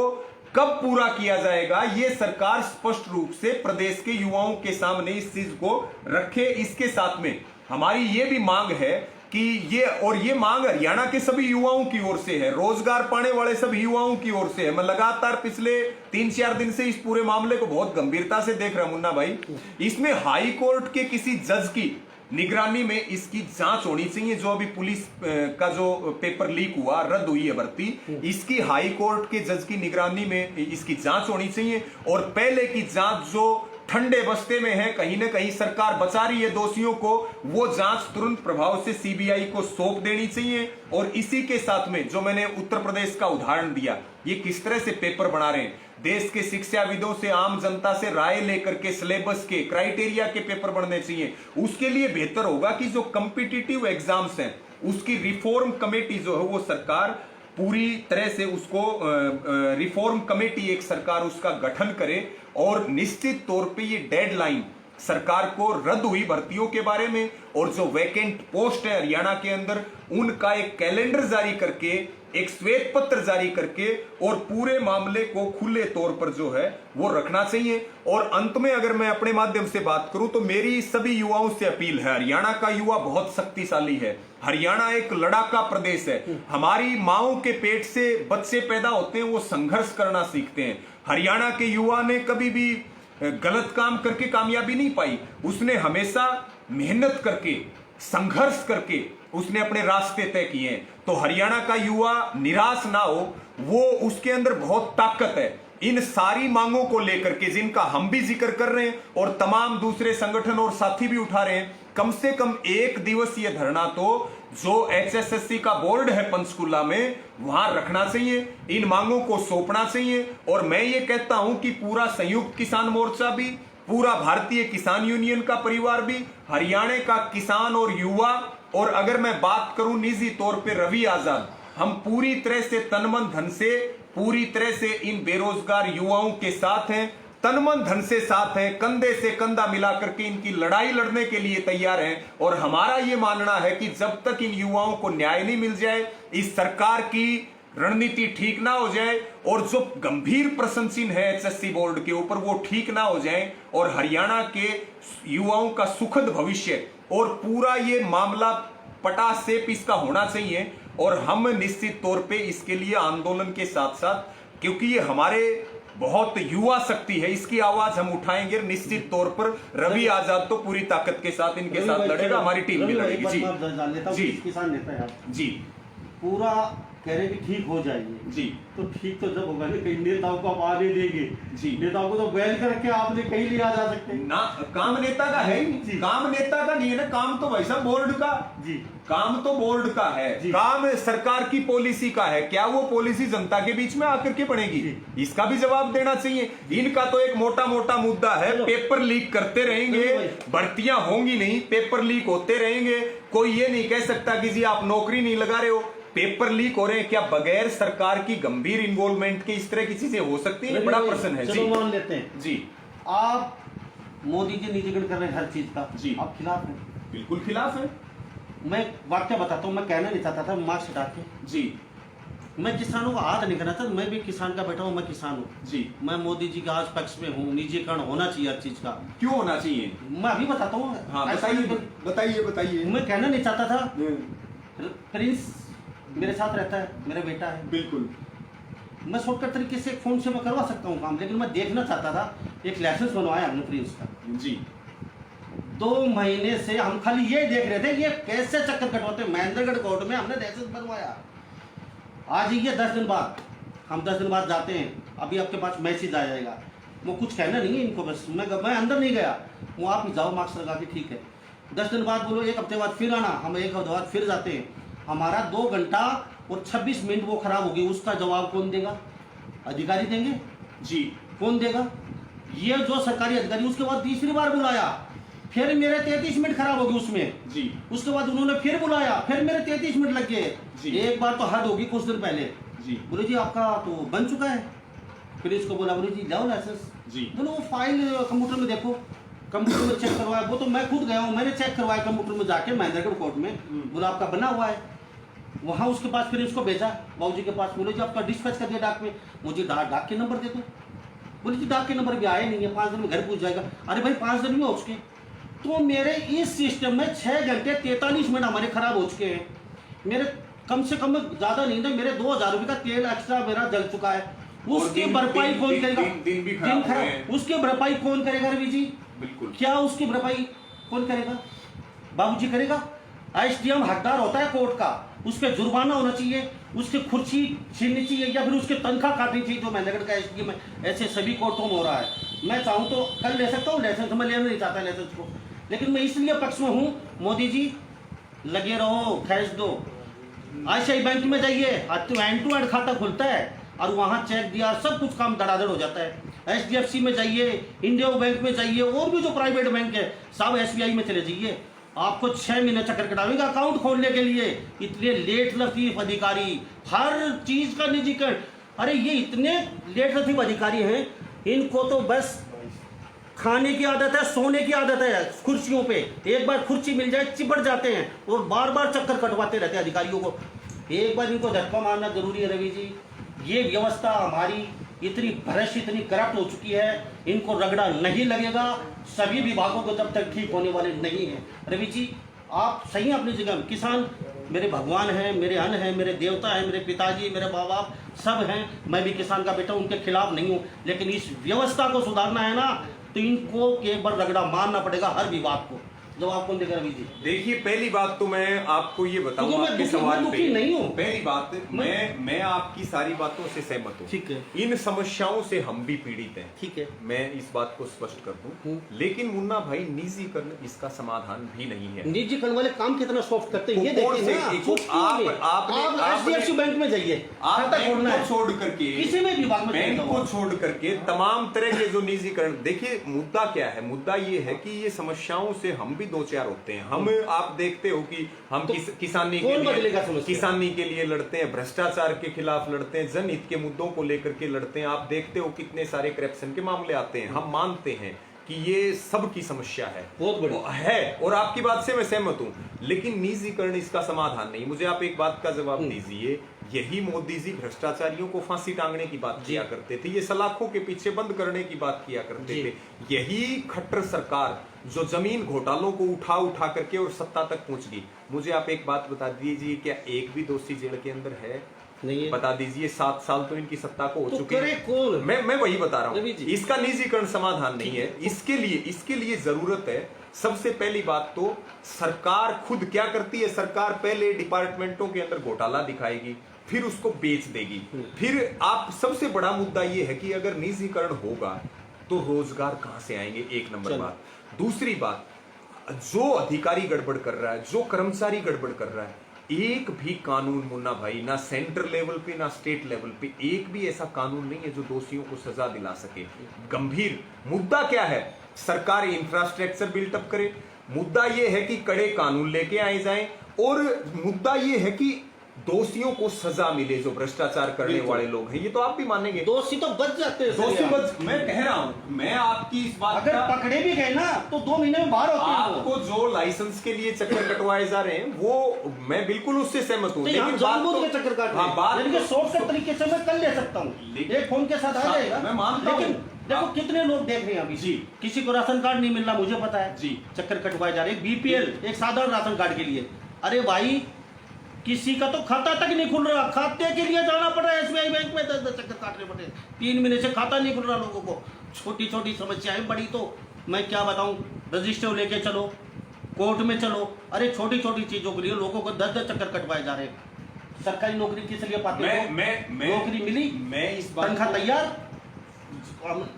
कब पूरा किया जाएगा ये सरकार स्पष्ट रूप से प्रदेश के युवाओं के सामने इस चीज को रखे। इसके साथ में हमारी ये भी मांग है कि ये मांग हरियाणा के सभी युवाओं की ओर से है, रोजगार पाने वाले सभी युवाओं की ओर से है। मैं लगातार पिछले 3-4 दिन से इस पूरे मामले को बहुत गंभीरता से देख रहा हूं मुन्ना भाई। इसमें हाई कोर्ट के किसी जज की निगरानी में इसकी जांच होनी चाहिए। जो अभी पुलिस का जो पेपर लीक हुआ, रद्द हुई है भर्ती, इसकी हाई कोर्ट के जज की निगरानी में इसकी जांच होनी चाहिए। और पहले की जांच जो ठंडे बस्ते में है, कहीं ना कहीं सरकार बचा रही है दोषियों को, वो जांच तुरंत प्रभाव से सीबीआई को सौंप देनी चाहिए। और इसी के साथ में जो मैंने उत्तर प्रदेश का उदाहरण दिया, ये किस तरह से पेपर बना रहे हैं, देश के शिक्षाविदों से, आम जनता से राय लेकर के सिलेबस के क्राइटेरिया के पेपर बनने चाहिए। उसके लिए बेहतर होगा कि जो कॉम्पिटिटिव एग्जाम्स हैं उसकी रिफॉर्म कमेटी जो है वो सरकार पूरी तरह से उसको रिफॉर्म कमेटी एक सरकार उसका गठन करे और निश्चित तौर पे ये डेडलाइन सरकार को रद्द हुई भर्तियों के बारे में और जो वैकेंट पोस्ट है हरियाणा के अंदर उनका एक कैलेंडर जारी करके, एक श्वेत पत्र जारी करके और पूरे मामले को खुले तौर पर जो है वो रखना चाहिए। और अंत में अगर मैं अपने माध्यम से बात करूं तो मेरी सभी युवाओं से अपील है, हरियाणा का युवा बहुत शक्तिशाली है, हरियाणा एक लड़ाका प्रदेश है। हमारी माओं के पेट से बच्चे पैदा होते हैं, वो संघर्ष करना सीखते हैं। हरियाणा के युवा ने कभी भी गलत काम करके कामयाबी नहीं पाई, उसने हमेशा मेहनत करके, संघर्ष करके उसने अपने रास्ते तय किए हैं। तो हरियाणा का युवा निराश ना हो, वो उसके अंदर बहुत ताकत है। इन सारी मांगों को लेकर के जिनका हम भी जिक्र कर रहे हैं और तमाम दूसरे संगठन और साथी भी उठा रहे हैं, कम से कम 1 दिवसीय धरना तो जो एचएसएससी का बोर्ड है पंचकुला में वहां रखना चाहिए, इन मांगों को सौंपना चाहिए। और मैं ये कहता हूं कि पूरा संयुक्त किसान मोर्चा भी, पूरा भारतीय किसान यूनियन का परिवार भी, हरियाणा का किसान और युवा, और अगर मैं बात करूं निजी तौर पे रवि आजाद, हम पूरी तरह से तनमन धन से, पूरी तरह से इन बेरोजगार युवाओं के साथ हैं, तनमन धन से साथ हैं, कंधे से कंधा मिलाकर के इनकी लड़ाई लड़ने के लिए तैयार हैं। और हमारा ये मानना है कि जब तक इन युवाओं को न्याय नहीं मिल जाए, इस सरकार की रणनीति ठीक ना हो जाए और जो गंभीर प्रश्न चिन्ह है एचएससी बोर्ड के ऊपर वो ठीक ना हो जाए और हरियाणा के युवाओं का सुखद भविष्य और पूरा ये मामला पटासेप इसका होना चाहिए। और हम निश्चित तौर पे इसके लिए आंदोलन के साथ साथ, क्योंकि ये हमारे बहुत युवा शक्ति है, इसकी आवाज हम उठाएंगे निश्चित तौर पर। रवि आजाद तो पूरी ताकत के साथ इनके साथ लड़ेगा, हमारी टीम भी लड़ेगी। जी किसान नेता है आप। जी पूरा कह रहे हैं कि ठीक हो जाएंगे जी। तो ठीक तो जब होगा ना, कहीं नेताओं को आप आने देंगे जी। नेताओं को तो बैन करके आपने कहीं नहीं आ जा सकते ना, काम नेता का है ही जी। नहीं, काम नेता का नहीं है ना, काम तो भाई साहब बोर्ड का जी काम तो बोर्ड का है, जी। काम सरकार की पॉलिसी का है। क्या वो पॉलिसी जनता के बीच में आकर के पड़ेगी, इसका भी जवाब देना चाहिए। इनका तो एक मोटा मोटा मुद्दा है, पेपर लीक करते रहेंगे, भर्तियां होंगी नहीं, पेपर लीक होते रहेंगे। कोई ये नहीं कह सकता कि जी आप नौकरी नहीं लगा रहे हो, पेपर लीक हो रहे हैं। क्या बगैर सरकार की गंभीर इन्वॉल्वमेंट के इस तरह की चीजें हो सकती है? बड़ा प्रश्न है। चलो मान लेते हैं जी, आप मोदी जी निजीकरण कर रहे हैं हर चीज का, जी। आप खिलाफ हैं। बिल्कुल खिलाफ है मैं वाक्य बताता हूँ, मैं कहना नहीं चाहता था मार्क्स हटा के, जी। मैं किसानों को हाथ नहीं करना था, मैं भी किसान का बेटा हूँ, मैं किसान हूँ जी। मैं मोदी जी के आज पक्ष में हूँ, निजीकरण होना चाहिए हर चीज का। क्यों होना चाहिए? मैं अभी बताता हूँ। हाँ, ऐसा बताइए नहीं- बताइए बताइए। मैं कहना नहीं चाहता था। प्रिंस मेरे साथ रहता है, मेरा बेटा है, बिल्कुल मैं शॉर्टकट तरीके से फोन से मैं करवा सकता हूँ काम, लेकिन मैं देखना चाहता था। एक लाइसेंस बनवाया हमने प्रिंस का, जी। 2 महीने से हम खाली ये देख रहे थे ये कैसे चक्कर कटवाते हैं। महेंद्रगढ़ कोर्ट में हमने लाइसेंस बनवाया, आज ये 10 दिन बाद, हम 10 दिन बाद जाते हैं, अभी आपके पास मैसेज आ जाएगा। वो कुछ कहना नहीं है इनको, बस मैं अंदर नहीं गया, वो आप जाओ मार्क्स लगा के, ठीक है। 10 दिन बाद बोलो, 1 हफ्ते बाद फिर आना, हम 1 हफ्ते बाद फिर जाते हैं। हमारा 2 घंटा और 26 मिनट वो खराब हो गई, उसका जवाब कौन देगा? अधिकारी देंगे जी। कौन देगा? ये जो सरकारी अधिकारी, उसके बाद तीसरी बार बुलाया, फिर मेरे 33 मिनट खराब हो गई उसमें जी। उसके बाद उन्होंने फिर बुलाया, फिर मेरे 33 मिनट लग गए। जी। एक बार तो हद होगी कुछ दिन पहले, जी। बोले जी आपका तो बन चुका है। फिर इसको बोला, बोले जी लाओ लाइसेंस। जी। बोले वो फाइल कंप्यूटर में देखो, कंप्यूटर में चेक करवाया, वो तो मैं खुद गया हूँ, मैंने चेक करवाया कंप्यूटर में जाके महेंद्रगढ़ कोर्ट में। बोला आपका बना हुआ है। वहाँ उसके पास फिर इसको भेजा बाबूजी के पास, बोले जी आपका डिस्पैच कर दिया डाक में। मुझे डाक के नंबर दे दो। बोले जी डाक के नंबर भी आए नहीं है, 5 दिन में घर पहुँच जाएगा। अरे भाई 5 दिन में हो चुके, तो मेरे इस सिस्टम में 6 घंटे 43 मिनट हमारे खराब हो चुके हैं। मेरे कम से कम ज़्यादा नहीं था, मेरे 2000 रुपये का तेल एक्स्ट्रा मेरा जल चुका है। उसकी भरपाई कौन करेगा? दिन भी खराब हुए हैं। उसकी भरपाई कौन करेगा रवि जी? बिल्कुल। क्या उसकी भरपाई कौन करेगा? बाबूजी करेगा? एसडीएम हकदार होता है कोर्ट का, उस पर जुर्माना होना चाहिए, उसकी कुर्सी छीननी चाहिए, या फिर उसकी तनख्वाह काटनी चाहिए। जो महेंद्रगढ़ का एसडीएम है, ऐसे सभी कोर्टों में हो रहा है। मैं चाहूँ तो कल ले सकता हूँ लाइसेंस, मैं लेना नहीं चाहता लाइसेंस को, लेकिन मैं इसलिए पक्ष में हूँ, मोदी जी लगे रहो, खैस दो। आईसीआई बैंक में जाइए, एंड टू एंड खाता खुलता है और वहाँ चेक दिया, सब कुछ काम धड़ाधड़ हो जाता है। एचडीएफसी में जाइए, इंडियन बैंक में जाइए, और भी जो प्राइवेट बैंक है सब, एसबीआई में चले जाइए, आपको 6 महीने चक्कर कटावेगा अकाउंट खोलने के लिए। इतने लेट लतीफ अधिकारी, हर चीज का निजीकरण। अरे ये इतने लेट लतीफ अधिकारी हैं, इनको तो बस खाने की आदत है, सोने की आदत है कुर्सियों पे। एक बार कुर्सी मिल जाए चिपट जाते हैं और बार बार चक्कर कटवाते रहते हैं अधिकारियों को। एक बार इनको झटका मारना जरूरी है रवि जी। ये व्यवस्था हमारी इतनी भ्रष्ट, इतनी करप्ट हो चुकी है, इनको रगड़ा नहीं लगेगा सभी विभागों को जब तक ठीक होने वाले नहीं है। रवि जी आप सही हैं अपनी जगह, किसान मेरे भगवान हैं, मेरे अन्न हैं, मेरे देवता हैं, मेरे पिताजी, मेरे माँ बाप सब हैं। मैं भी किसान का बेटा, उनके खिलाफ नहीं हूँ, लेकिन इस व्यवस्था को सुधारना है ना, तो इनको एक बार रगड़ा मारना पड़ेगा हर विभाग को। जवाब कौन देगा रवि जी? देखिए, पहली बात तो मैं आपको ये बताऊंगा मैं आपके सवाल पे। नहीं हूँ। पहली बात, मैं आपकी सारी बातों से सहमत हूँ। ठीक है। इन समस्याओं से हम भी पीड़ित हैं। ठीक है, मैं इस बात को स्पष्ट कर दूं, लेकिन मुन्ना भाई निजीकरण इससा समाधान भी नहीं है। निजीकरण वाले काम कितना सॉफ्ट करते हैं ये कौन देखिए से? ना। आप एचडीएफसी बैंक में जाइए, आप खाता खोलना है, छोड़ करके किसी भी विभाग में बैंक को छोड़ करके तमाम तरह के जो निजीकरण, देखिए मुद्दा क्या है? मुद्दा ये है कि ये समस्याओं से हम भी दो चार होते हैं। हम, आप देखते हो कि हम किसानी के लिए लड़ते हैं, भ्रष्टाचार के खिलाफ लड़ते हैं, जनहित के मुद्दों को लेकर के लड़ते हैं। आप देखते हो कितने सारे करप्शन के मामले आते हैं। हम मानते हैं कि ये सबकी समस्या है, बहुत बड़ी है, और आपकी बात से मैं सहमत हूं, लेकिन निजीकरण इसका समाधान नहीं। मुझे आप एक बात का जवाब दीजिए, यही मोदी जी भ्रष्टाचारियों को फांसी टांगने की बात किया करते थे, ये सलाखों के पीछे बंद करने की बात किया करते थे। यही खट्टर सरकार जो जमीन घोटालों को उठा करके और सत्ता तक पहुंच गई। मुझे आप एक बात बता दीजिए, क्या एक भी दोषी जेल के अंदर है? नहीं है। बता दीजिए, 7 साल तो इनकी सत्ता को हो तो चुके हैं। कौन? मैं वही बता रहा हूँ, रवि जी, इसका निजीकरण समाधान नहीं है। इसके लिए जरूरत है, सबसे पहली बात तो सरकार खुद क्या करती है? सरकार पहले डिपार्टमेंटों के अंदर घोटाला दिखाएगी, फिर उसको बेच देगी। फिर आप सबसे बड़ा मुद्दा ये है कि अगर निजीकरण होगा तो रोजगार कहां से आएंगे, एक नंबर बात। दूसरी बात, जो अधिकारी गड़बड़ कर रहा है, जो कर्मचारी गड़बड़ कर रहा है, एक भी कानून मुन्ना भाई, ना सेंट्रल लेवल पे ना स्टेट लेवल पे एक भी ऐसा कानून नहीं है जो दोषियों को सजा दिला सके। गंभीर मुद्दा क्या है, सरकार इंफ्रास्ट्रक्चर बिल्टअप करे, मुद्दा यह है कि कड़े कानून लेके आए जाएं, और मुद्दा यह है कि दोषियों को सजा मिले जो भ्रष्टाचार करने वाले लोग हैं। ये तो आप भी मानेंगे, दोषी तो बच जाते हैं। दोषी बच, मैं कह रहा हूं, मैं आपकी इस बात अगर पकड़े भी गए ना तो 2 महीने में बाहर होते हैं। आपको जो लाइसेंस के लिए चक्कर कटवाए जा रहे हैं वो मैं बिल्कुल उससे सहमत हूं, लेकिन बात तो चक्कर काट हाँ, बात यानी कि शॉर्टकट तरीके से मैं कर ले सकता हूँ, एक फोन के साथ आ जाएगा। मैं मानता हूं। लेकिन देखो कितने लोग देख रहे हैं अभी जी, किसी को राशन कार्ड नहीं मिल रहा, मुझे पता है जी, चक्कर कटवाए जा रहे हैं। बीपीएल एक साधारण राशन कार्ड के लिए, अरे भाई किसी का तो खाता तक नहीं खुल रहा, खाते के लिए जाना पड़ रहा है एसबीआई बैंक में, 10 चक्कर काटने पड़े, 3 महीने से खाता नहीं खुल रहा लोगों को। छोटी छोटी समस्याएं बड़ी तो मैं क्या बताऊं, रजिस्टर लेके चलो, कोर्ट में चलो, अरे छोटी छोटी चीजों के लिए लोगों को 10 चक्कर कटवाए जा रहे हैं। सरकारी नौकरी किस लिए पाते हो? नौकरी मिली, मैं इस बात तनख्वाह तैयार,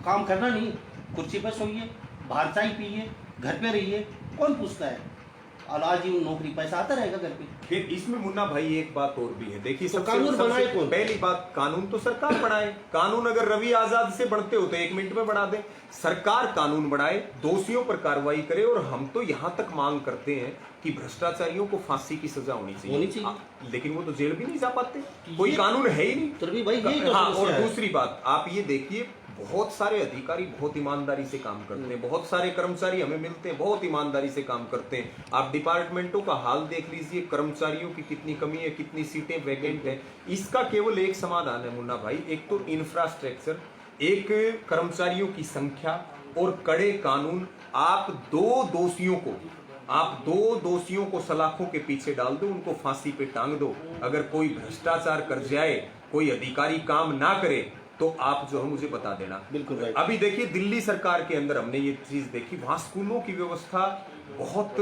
काम करना नहीं, कुर्सी पर सोइए, बाहर चाय पिए, घर पे रहिए, कौन पूछता है? और आज ही नौकरी पैसा आता रहेगा घर पे। फिर इसमें मुन्ना भाई एक बात और भी है, देखिए तो कानून बनाए कौन? पहली बात, कानून तो सरकार बनाए। कानून अगर रवि आजाद से बढ़ते हो तो 1 मिनट में बढ़ा दे। सरकार कानून बनाए, दोषियों पर कार्रवाई करे, और हम तो यहां तक मांग करते हैं कि भ्रष्टाचारियों को फांसी की सजा होनी चाहिए। लेकिन वो तो जेल भी नहीं जा पाते, कोई कानून है ही नहीं। तो भाई यही तो हाँ, और समस्या है। दूसरी बात आप ये देखिए, बहुत सारे अधिकारी बहुत ईमानदारी से काम करते हैं, बहुत सारे कर्मचारी हमें मिलते हैं बहुत ईमानदारी से काम करते हैं। आप डिपार्टमेंटों का हाल देख लीजिए, कर्मचारियों की कितनी कमी है, कितनी सीटें वैकेंट है। इसका केवल एक समाधान है मुन्ना भाई, एक तो इंफ्रास्ट्रक्चर, एक कर्मचारियों की संख्या और कड़े कानून। आप दो दोषियों को सलाखों के पीछे डाल दो, उनको फांसी पे टांग दो। अगर कोई भ्रष्टाचार कर जाए, कोई अधिकारी काम ना करे, तो आप जो है मुझे बता देना। बिल्कुल। अभी देखिए दिल्ली सरकार के अंदर हमने ये चीज देखी, वहां स्कूलों की व्यवस्था बहुत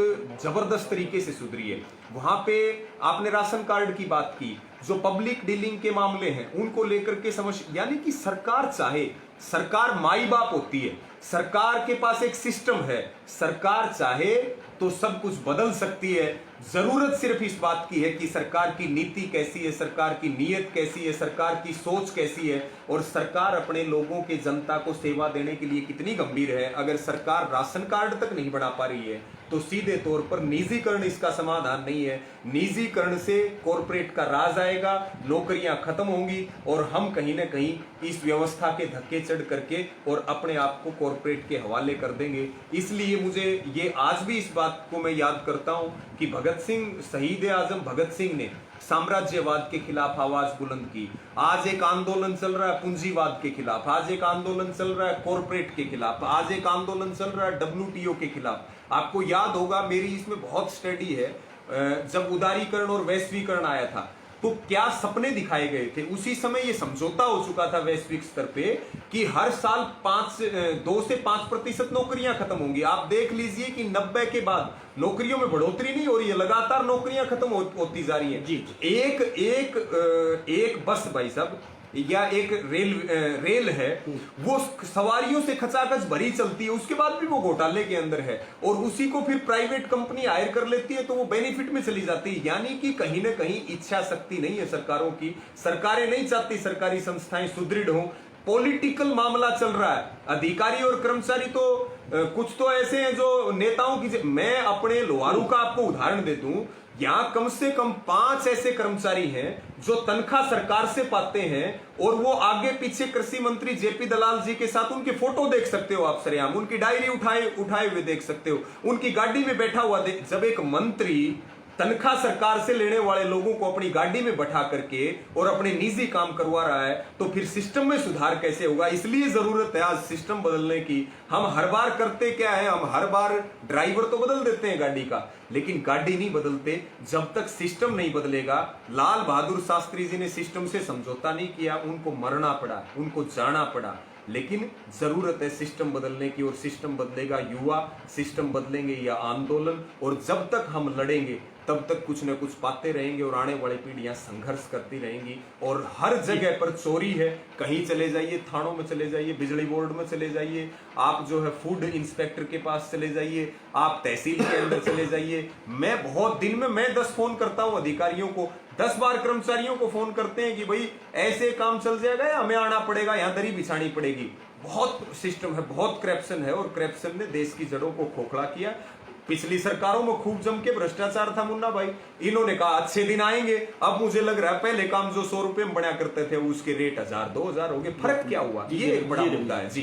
जबरदस्त तरीके से सुधरी है। वहां पे आपने राशन कार्ड की बात की, जो पब्लिक डीलिंग के मामले हैं उनको लेकर के समझ, यानी कि सरकार चाहे, सरकार माई बाप होती है, सरकार के पास एक सिस्टम है, सरकार चाहे तो सब कुछ बदल सकती है। जरूरत सिर्फ इस बात की है कि सरकार की नीति कैसी है, सरकार की नीयत कैसी है, सरकार की सोच कैसी है, और सरकार अपने लोगों के, जनता को सेवा देने के लिए कितनी गंभीर है। अगर सरकार राशन कार्ड तक नहीं बढ़ा पा रही है तो सीधे तौर पर निजीकरण इसका समाधान नहीं है। निजीकरण से कॉरपोरेट का राज आएगा, नौकरियां खत्म होंगी, और हम कहीं ना कहीं इस व्यवस्था के धक्के चढ़ करके और अपने आप को कॉरपोरेट के हवाले कर देंगे। इसलिए मुझे ये आज भी इस बात को मैं याद करता हूं कि भगत सिंह, शहीद आजम भगत सिंह ने साम्राज्यवाद के खिलाफ आवाज बुलंद की। आज एक आंदोलन चल रहा है पूंजीवाद के खिलाफ, आज एक आंदोलन चल रहा है कॉरपोरेट के खिलाफ, आज एक आंदोलन चल रहा है WTO के खिलाफ। आपको याद होगा, मेरी इसमें बहुत स्टडी है, जब उदारीकरण और वैश्वीकरण आया था तो क्या सपने दिखाए गए थे। उसी समय ये समझौता हो चुका था वैश्विक स्तर पे कि हर साल 2 से 5% नौकरियां खत्म होंगी। आप देख लीजिए कि 90 के बाद नौकरियों में बढ़ोतरी नहीं हो रही है, लगातार नौकरियां खत्म होती जा रही हैं। एक बस भाई साहब या एक रेल है, वो सवारियों से खचाखच भरी चलती है, उसके बाद भी वो घोटाले के अंदर है, और उसी को फिर प्राइवेट कंपनी हायर कर लेती है तो वो बेनिफिट में चली जाती है। यानी कि कहीं ना कहीं इच्छा शक्ति नहीं है सरकारों की, सरकारें नहीं चाहती सरकारी संस्थाएं सुदृढ़ हों। पॉलिटिकल मामला चल रहा है, अधिकारी और कर्मचारी तो कुछ तो ऐसे हैं जो नेताओं की, मैं अपने लोहारू का आपको उदाहरण दे दूं, यहां कम से कम 5 ऐसे कर्मचारी हैं जो तनख्वाह सरकार से पाते हैं, और वो आगे पीछे कृषि मंत्री जेपी दलाल जी के साथ उनके फोटो देख सकते हो आप सरेआम, उनकी डायरी उठाए हुए देख सकते हो, उनकी गाड़ी में बैठा हुआ जब एक मंत्री तनख्वाह सरकार से लेने वाले लोगों को अपनी गाड़ी में बैठा करके और अपने निजी काम करवा रहा है, तो फिर सिस्टम में सुधार कैसे होगा। इसलिए जरूरत है आज सिस्टम बदलने की। हम हर बार करते क्या है, हम हर बार ड्राइवर तो बदल देते हैं गाड़ी का, लेकिन गाड़ी नहीं बदलते जब तक सिस्टम नहीं बदलेगा। लाल बहादुर शास्त्री जी ने सिस्टम से समझौता नहीं किया, उनको मरना पड़ा, उनको जाना पड़ा, लेकिन जरूरत है सिस्टम बदलने की, और सिस्टम बदलेगा युवा, सिस्टम बदलेंगे या आंदोलन, और जब तक हम लड़ेंगे तब तक कुछ न कुछ पाते रहेंगे और आने वाली पीढ़ियां संघर्ष करती रहेंगी। और हर जगह पर चोरी है, कहीं चले जाइए, थानों में चले जाइए, बिजली बोर्ड में चले जाइए, आप जो है फूड इंस्पेक्टर के पास चले जाइए, आप तहसील के अंदर चले जाइए। मैं बहुत दिन में 10 फोन करता हूं अधिकारियों को, 10 बार कर्मचारियों को फोन करते हैं कि भाई ऐसे काम चल जाएगा या हमें आना पड़ेगा, यहाँ दरी बिछानी पड़ेगी। बहुत सिस्टम है, बहुत करप्शन है, और करप्शन ने देश की जड़ों को खोखला किया। पिछली सरकारों में खूब जम के भ्रष्टाचार था मुन्ना भाई, इन्होंने कहा अच्छे दिन आएंगे। अब मुझे लग रहा है पहले काम जो 100 रुपए में बना करते थे उसके रेट 1000 2000 हो गए। फर्क क्या हुआ, ये एक बड़ा मुद्दा है जी।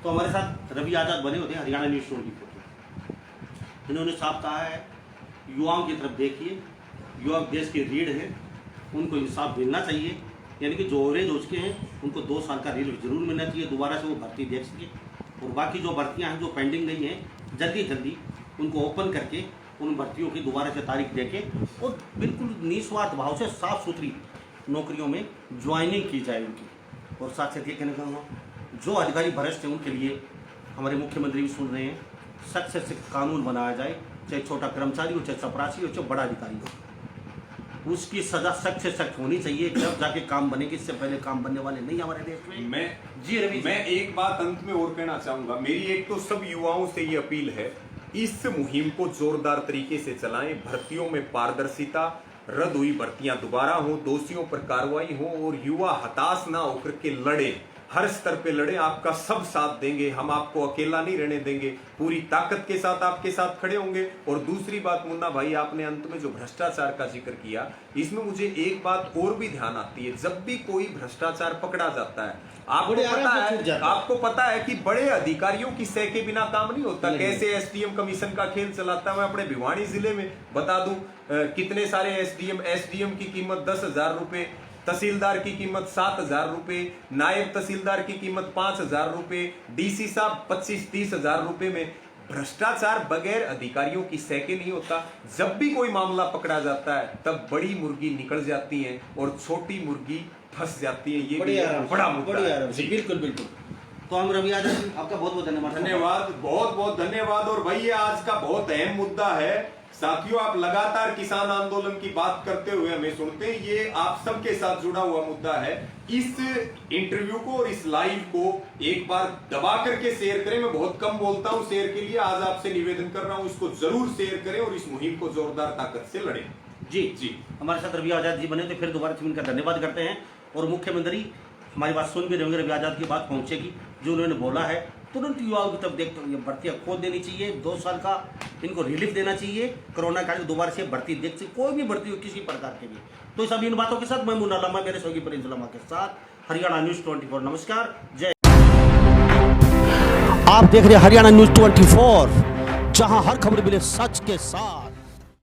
तो हमारे साथ रवि आजाद बने होते हैं हरियाणा न्यूज 24। इन्होंने साफ कहा है युवाओं की तरफ देखिए, युवा देश की रीढ़ है, उनको इंसाफ मिलना चाहिए। यानी कि जो ओवरेज हो चुके हैं उनको 2 साल का रिलीफ जरूर मिलना चाहिए, दोबारा से वो भर्ती देख सके। और बाकी जो भर्तियां हैं जो पेंडिंग नहीं है, जल्दी उनको ओपन करके उन भर्तियों की दोबारा से तारीख देके और बिल्कुल निस्वार्थ भाव से साफ सुथरी नौकरियों में ज्वाइनिंग की जाए उनकी। और साथ साथ ये कहना चाहूँगा, जो अधिकारी भ्रष्ट हैं उनके लिए हमारे मुख्यमंत्री भी सुन रहे हैं, सख्त से सख्त कानून बनाया जाए, चाहे छोटा कर्मचारी हो, चाहे चपरासी हो, चाहे बड़ा अधिकारी हो, उसकी सजा सख्त से सख्त होनी चाहिए, जब जाके काम बनेगी। इससे पहले काम बनने वाले नहीं हमारे देश में। मैं एक बात अंत में और कहना चाहूंगा, मेरी एक तो सब युवाओं से ये अपील है, इस मुहिम को जोरदार तरीके से चलाएं, भर्तियों में पारदर्शिता, रद्द हुई भर्तियां दोबारा हो, दोषियों पर कार्रवाई हो, और युवा हताश ना होकर के लड़े, हर स्तर पे लड़े। आपका सब साथ देंगे, हम आपको अकेला नहीं रहने देंगे, पूरी ताकत के साथ आपके साथ खड़े होंगे। और दूसरी बात मुन्ना भाई, आपने अंत में जो भ्रष्टाचार का जिक्र किया, इसमें मुझे एक बात और भी ध्यान आती है। जब भी कोई भ्रष्टाचार पकड़ा जाता है, आपको पता है कि बड़े अधिकारियों की सह के बिना काम नहीं होता। कैसे एसडीएम कमीशन का खेल चलाता है, मैं अपने भिवानी जिले में बता दूं, कितने सारे एसडीएम की कीमत 10,000 रुपए, तहसीलदार की कीमत 7,000 रुपए, नायब तहसीलदार की कीमत 5,000 रुपए, डीसी साहब 25-30 हजार रुपए में। भ्रष्टाचार बगैर अधिकारियों की सह के नहीं होता। जब भी कोई मामला पकड़ा जाता है तब बड़ी मुर्गी निकल जाती है और छोटी मुर्गी फंस जाती है। ये बड़ा मुद्दा है जी। बिल्कुल बिल्कुल। तो हम रवि आजाद जी आपका बहुत बहुत धन्यवाद, बहुत बहुत धन्यवाद। और भाई ये आज का बहुत अहम मुद्दा है साथियों, आप लगातार किसान आंदोलन की बात करते हुए हमें सुनते हैं, ये आप सबके साथ जुड़ा हुआ मुद्दा है। इस इंटरव्यू को और इस लाइव को एक बार दबा करके शेयर करें। मैं बहुत कम बोलता हूं शेयर के लिए, आज आपसे निवेदन कर रहा हूं, इसको जरूर शेयर करें और इस मुहिम को जोरदार ताकत से लड़ें। जी हमारे साथ रवि आजाद जी बने थे, फिर दोबारा से इनका धन्यवाद करते हैं। और मुख्यमंत्री हमारी बात सुन भी रहेंगे, रवि आजाद की बात पहुंचेगी, जो उन्होंने बोला है तुरंत युवाओं की तरफ देखते हुए भर्तियां खोल देनी चाहिए, 2 साल का इनको रिलीफ देना चाहिए, कोरोना काल में दोबारा से भर्ती देख सकते, कोई भी भर्ती हो किसी प्रकार के भी। तो सभी इन बातों के साथ मैं मुन्ना लम्हा मेरे सहयोगी प्रिंस लम्हा के साथ हरियाणा न्यूज 24। नमस्कार, जय। आप देख रहे हैं हरियाणा न्यूज 24, जहां हर खबर मिले सच के साथ।